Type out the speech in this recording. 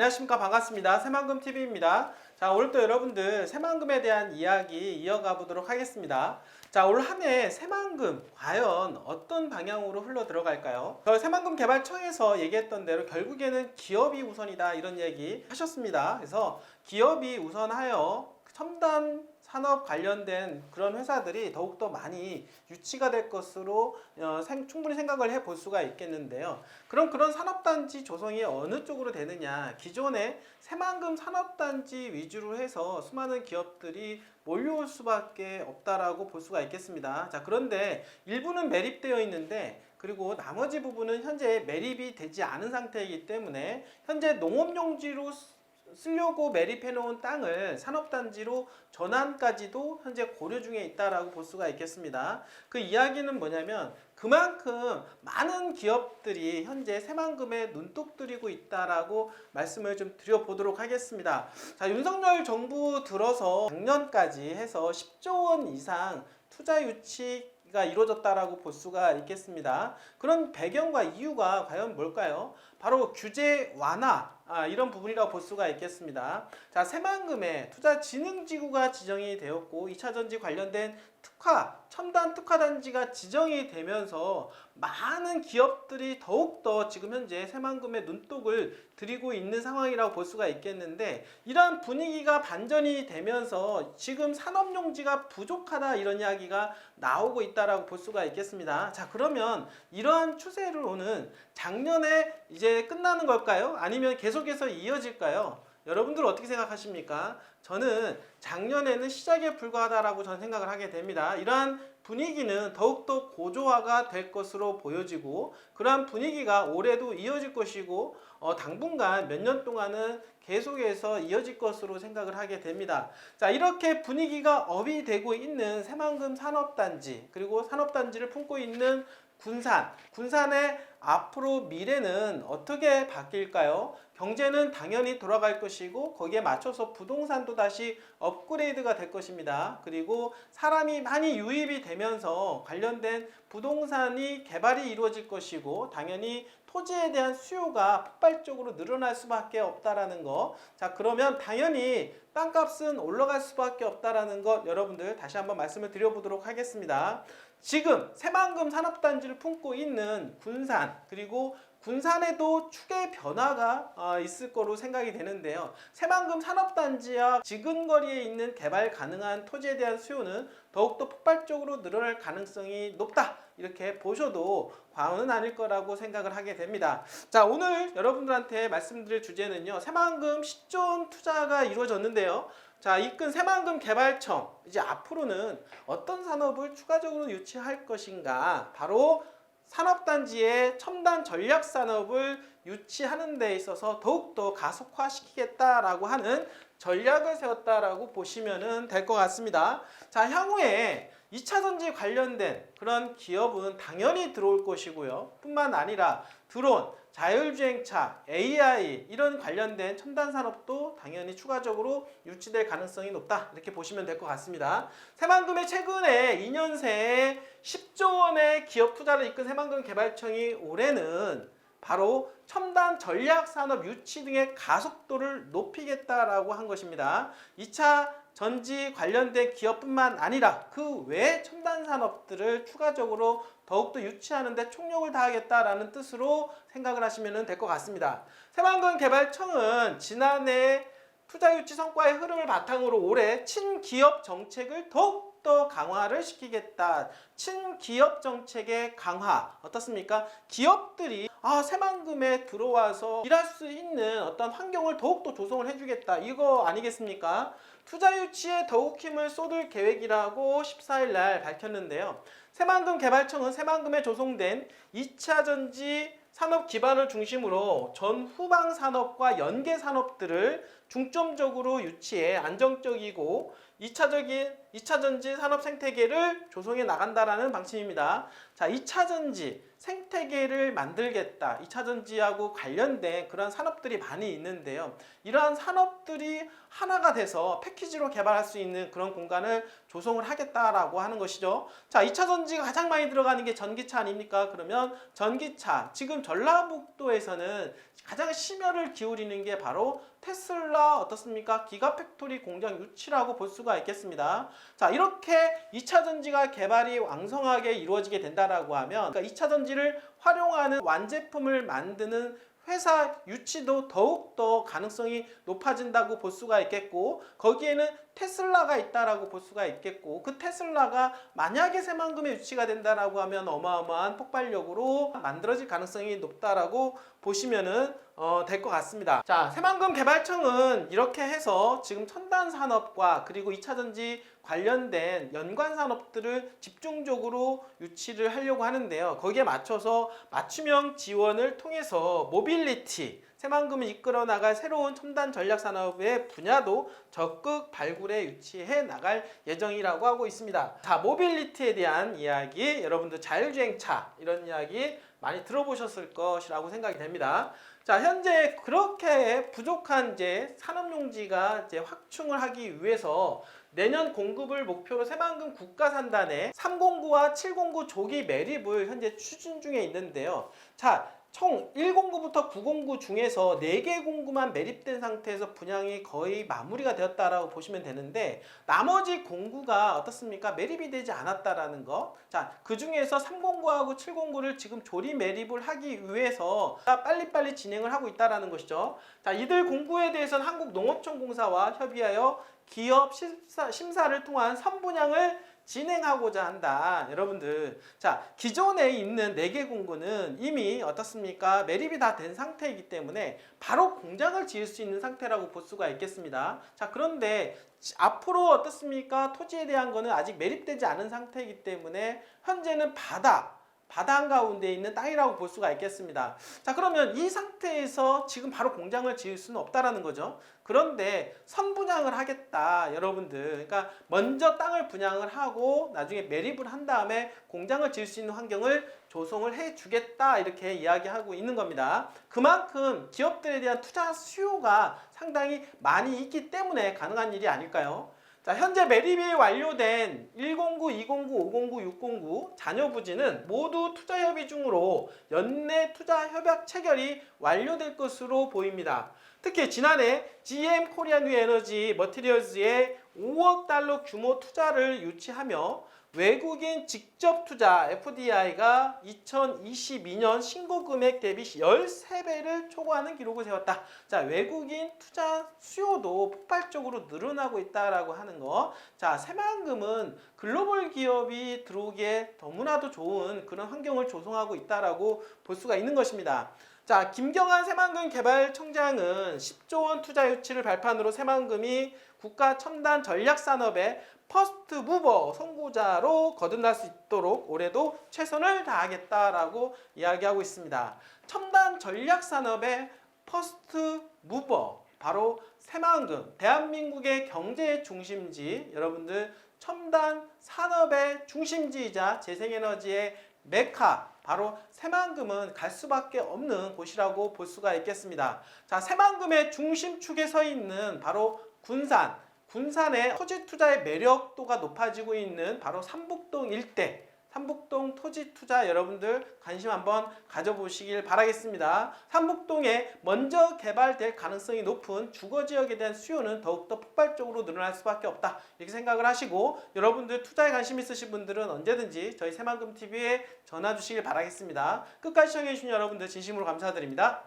안녕하십니까. 반갑습니다. 새만금TV입니다. 자, 오늘도 여러분들 새만금에 대한 이야기 이어가 보도록 하겠습니다. 자, 올 한 해 새만금 과연 어떤 방향으로 흘러 들어갈까요? 새만금 개발청에서 얘기했던 대로 결국에는 기업이 우선이다 이런 얘기 하셨습니다. 그래서 기업이 우선하여 첨단 산업 관련된 그런 회사들이 더욱더 많이 유치가 될 것으로 충분히 생각을 해볼 수가 있겠는데요. 그럼 그런 산업단지 조성이 어느 쪽으로 되느냐? 기존의 새만금 산업단지 위주로 해서 수많은 기업들이 몰려올 수밖에 없다라고 볼 수가 있겠습니다. 자, 그런데 일부는 매립되어 있는데 그리고 나머지 부분은 현재 매립이 되지 않은 상태이기 때문에 현재 농업용지로 쓰려고 매립해 놓은 땅을 산업단지로 전환까지도 현재 고려 중에 있다라고 볼 수가 있겠습니다. 그 이야기는 뭐냐면 그만큼 많은 기업들이 현재 새만금에 눈독 들이고 있다라고 말씀을 좀 드려보도록 하겠습니다. 자, 윤석열 정부 들어서 작년까지 해서 10조 원 이상 투자 유치가 이루어졌다라고 볼 수가 있겠습니다. 그런 배경과 이유가 과연 뭘까요? 바로 규제 완화 이런 부분이라고 볼 수가 있겠습니다. 자, 새만금에 투자진흥지구가 지정이 되었고 2차전지 관련된 첨단 특화단지가 지정이 되면서 많은 기업들이 더욱더 지금 현재 새만금에 눈독을 들이고 있는 상황이라고 볼 수가 있겠는데, 이러한 분위기가 반전이 되면서 지금 산업용지가 부족하다 이런 이야기가 나오고 있다라고 볼 수가 있겠습니다. 자, 그러면 이러한 추세로는 작년에 이제 끝나는 걸까요? 아니면 계속해서 이어질까요? 여러분들 어떻게 생각하십니까? 저는 작년에는 시작에 불과하다라고 저는 생각을 하게 됩니다. 이러한 분위기는 더욱더 고조화가 될 것으로 보여지고 그러한 분위기가 올해도 이어질 것이고 당분간 몇 년 동안은 계속해서 이어질 것으로 생각을 하게 됩니다. 자, 이렇게 분위기가 업이 되고 있는 새만금 산업단지, 그리고 산업단지를 품고 있는 군산의 앞으로 미래는 어떻게 바뀔까요? 경제는 당연히 돌아갈 것이고 거기에 맞춰서 부동산도 다시 업그레이드가 될 것입니다. 그리고 사람이 많이 유입이 되면서 관련된 부동산이 개발이 이루어질 것이고 당연히 토지에 대한 수요가 폭발적으로 늘어날 수밖에 없다라는 거. 자, 그러면 당연히 땅값은 올라갈 수밖에 없다라는 것 여러분들 다시 한번 말씀을 드려보도록 하겠습니다. 지금 새만금 산업단지를 품고 있는 군산, 그리고 군산에도 축의 변화가 있을 거로 생각이 되는데요. 새만금 산업단지와 지근거리에 있는 개발 가능한 토지에 대한 수요는 더욱더 폭발적으로 늘어날 가능성이 높다, 이렇게 보셔도 과언은 아닐 거라고 생각을 하게 됩니다. 자, 오늘 여러분들한테 말씀드릴 주제는요, 새만금 10조 원 투자가 이루어졌는데요. 자, 이끈 새만금 개발청, 이제 앞으로는 어떤 산업을 추가적으로 유치할 것인가, 바로 산업단지의 첨단 전략산업을 유치하는 데 있어서 더욱더 가속화시키겠다라고 하는 전략을 세웠다라고 보시면 될 것 같습니다. 자, 향후에 2차전지 관련된 그런 기업은 당연히 들어올 것이고요. 뿐만 아니라 드론, 자율주행차, AI 이런 관련된 첨단 산업도 당연히 추가적으로 유치될 가능성이 높다, 이렇게 보시면 될 것 같습니다. 새만금의 최근에 2년 새에 10조 원의 기업 투자를 이끈 새만금 개발청이 올해는 바로 첨단 전략산업 유치 등의 가속도를 높이겠다라고 한 것입니다. 2차 전지 관련된 기업뿐만 아니라 그 외 첨단 산업들을 추가적으로 더욱더 유치하는 데 총력을 다하겠다라는 뜻으로 생각을 하시면 될 것 같습니다. 새만금 개발청은 지난해 투자 유치 성과의 흐름을 바탕으로 올해 친기업 정책을 더욱더 강화를 시키겠다. 친기업 정책의 강화 어떻습니까? 기업들이 새만금에 들어와서 일할 수 있는 어떤 환경을 더욱더 조성을 해주겠다, 이거 아니겠습니까? 투자 유치에 더욱 힘을 쏟을 계획이라고 14일 날 밝혔는데요. 새만금 개발청은 새만금에 조성된 2차전지 산업 기반을 중심으로 전후방 산업과 연계 산업들을 중점적으로 유치해 안정적이고 2차전지 산업 생태계를 조성해 나간다라는 방침입니다. 자, 2차 전지 생태계를 만들겠다. 2차 전지하고 관련된 그런 산업들이 많이 있는데요. 이러한 산업들이 하나가 돼서 패키지로 개발할 수 있는 그런 공간을 조성을 하겠다라고 하는 것이죠. 자, 2차 전지가 가장 많이 들어가는 게 전기차 아닙니까? 그러면 전기차, 지금 전라북도에서는 가장 심혈을 기울이는 게 바로 테슬라 어떻습니까? 기가팩토리 공장 유치라고 볼 수가 있겠습니다. 자, 이렇게 2차 전지가 개발이 왕성하게 이루어지게 된다라고 하면, 그러니까 2차 전지를 활용하는 완제품을 만드는 회사 유치도 더욱더 가능성이 높아진다고 볼 수가 있겠고, 거기에는 테슬라가 있다라고 볼 수가 있겠고, 그 테슬라가 만약에 새만금에 유치가 된다라고 하면 어마어마한 폭발력으로 만들어질 가능성이 높다라고 보시면은 될 것 같습니다. 자, 새만금 개발청은 이렇게 해서 지금 첨단 산업과 그리고 2차 전지 관련된 연관 산업들을 집중적으로 유치를 하려고 하는데요. 거기에 맞춰서 맞춤형 지원을 통해서 모빌리티, 새만금을 이끌어 나갈 새로운 첨단 전략 산업의 분야도 적극 발굴해 유치해 나갈 예정이라고 하고 있습니다. 자, 모빌리티에 대한 이야기, 여러분들 자율주행차 이런 이야기 많이 들어보셨을 것이라고 생각이 됩니다. 자, 현재 그렇게 부족한 이제 산업용지가 이제 확충을 하기 위해서 내년 공급을 목표로 새만금 국가산단에 309와 709 조기 매립을 현재 추진 중에 있는데요. 자, 총 109부터 909 중에서 4개 공구만 매립된 상태에서 분양이 거의 마무리가 되었다라고 보시면 되는데, 나머지 공구가 어떻습니까? 매립이 되지 않았다라는 거. 자, 그 중에서 309하고 709를 지금 조리 매립을 하기 위해서 빨리빨리 진행을 하고 있다라는 것이죠. 자, 이들 공구에 대해서는 한국농어촌공사와 협의하여 기업 심사를 통한 선분양을 진행하고자 한다. 여러분들, 자, 기존에 있는 4개 공구는 이미 어떻습니까? 매립이 다 된 상태이기 때문에 바로 공장을 지을 수 있는 상태라고 볼 수가 있겠습니다. 자, 그런데 앞으로 어떻습니까? 토지에 대한 거는 아직 매립되지 않은 상태이기 때문에 현재는 바다 한가운데 있는 땅이라고 볼 수가 있겠습니다. 자, 그러면 이 상태에서 지금 바로 공장을 지을 수는 없다라는 거죠. 그런데 선분양을 하겠다, 여러분들. 그러니까 먼저 땅을 분양을 하고 나중에 매립을 한 다음에 공장을 지을 수 있는 환경을 조성을 해주겠다, 이렇게 이야기하고 있는 겁니다. 그만큼 기업들에 대한 투자 수요가 상당히 많이 있기 때문에 가능한 일이 아닐까요? 자, 현재 매립이 완료된 109, 209, 509, 609 잔여 부지는 모두 투자 협의 중으로 연내 투자 협약 체결이 완료될 것으로 보입니다. 특히 지난해 GM 코리아 뉴 에너지 머티리얼즈에 5억 달러 규모 투자를 유치하며 외국인 직접 투자 FDI가 2022년 신고 금액 대비 13배를 초과하는 기록을 세웠다. 자, 외국인 투자 수요도 폭발적으로 늘어나고 있다라고 하는 거. 자, 새만금은 글로벌 기업이 들어오기에 너무나도 좋은 그런 환경을 조성하고 있다라고 볼 수가 있는 것입니다. 자, 김경환 새만금 개발청장은 10조 원 투자 유치를 발판으로 새만금이 국가 첨단 전략 산업의 퍼스트 무버 선구자로 거듭날 수 있도록 올해도 최선을 다하겠다라고 이야기하고 있습니다. 첨단 전략 산업의 퍼스트 무버, 바로 새만금, 대한민국의 경제의 중심지, 여러분들 첨단 산업의 중심지이자 재생에너지의 메카, 바로 새만금은 갈 수밖에 없는 곳이라고 볼 수가 있겠습니다. 자, 새만금의 중심축에 서 있는 바로 군산의 토지 투자의 매력도가 높아지고 있는 바로 삼북동 일대, 삼북동 토지 투자 여러분들 관심 한번 가져보시길 바라겠습니다. 삼북동에 먼저 개발될 가능성이 높은 주거지역에 대한 수요는 더욱더 폭발적으로 늘어날 수밖에 없다, 이렇게 생각을 하시고, 여러분들 투자에 관심 있으신 분들은 언제든지 저희 새만금TV에 전화 주시길 바라겠습니다. 끝까지 시청해주신 여러분들 진심으로 감사드립니다.